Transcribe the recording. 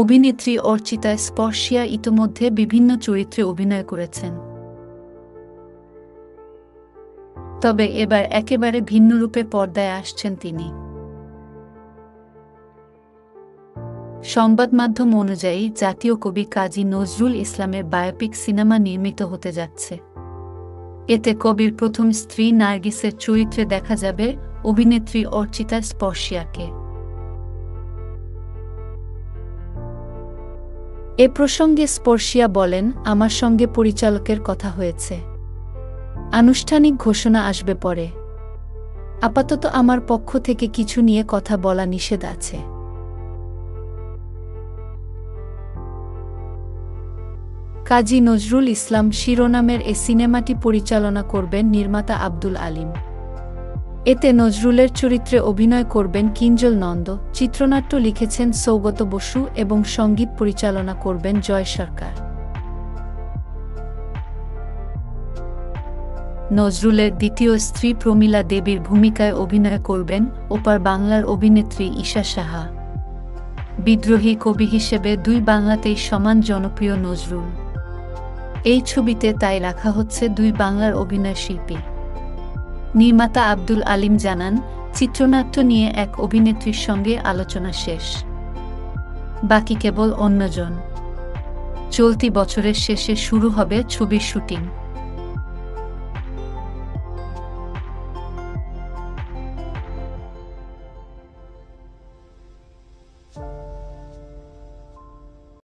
অভিনেত্রী অর্চিতা স্পর্শিয়া ইতোমধ্যে বিভিন্ন চরিত্রে অভিনয় করেছেন, তবে এবার একেবারে ভিন্ন রূপে পর্দায় আসছেন তিনি। সংবাদ মাধ্যম অনুযায়ী জাতীয় কবি কাজী নজরুল ইসলামের বায়োপিক সিনেমা নির্মিত হতে যাচ্ছে। এতে কবির প্রথম স্ত্রী নার্গিসের চরিত্রে দেখা যাবে অভিনেত্রী অর্চিতা স্পর্শিয়াকে। এ প্রসঙ্গে স্পর্শিয়া বলেন, আমার সঙ্গে পরিচালকের কথা হয়েছে। আনুষ্ঠানিক ঘোষণা আসবে পরে। আপাতত আমার পক্ষ থেকে কিছু নিয়ে কথা বলা নিষেধ আছে। কাজী নজরুল ইসলাম শিরোনামের এ সিনেমাটি পরিচালনা করবেন নির্মাতা আব্দুল আলিম। এতে নজরুলের চরিত্রে অভিনয় করবেন কিঞ্জল নন্দ, চিত্রনাট্য লিখেছেন সৌগত বসু এবং সঙ্গীত পরিচালনা করবেন জয় সরকার। নজরুলের দ্বিতীয় স্ত্রী প্রমীলা দেবীর ভূমিকায় অভিনয় করবেন ওপার বাংলার অভিনেত্রী ঈশা সাহা। বিদ্রোহী কবি হিসেবে দুই বাংলাতেই সমান জনপ্রিয় নজরুল। এই ছবিতে তাই রাখা হচ্ছে দুই বাংলার অভিনয় শিল্পী। নির্মাতা আব্দুল আলিম জানান, চিত্রনাট্য নিয়ে এক অভিনেত্রীর সঙ্গে আলোচনা শেষ, বাকি কেবল অন্যজন। চলতি বছরের শেষে শুরু হবে ছবির শুটিং।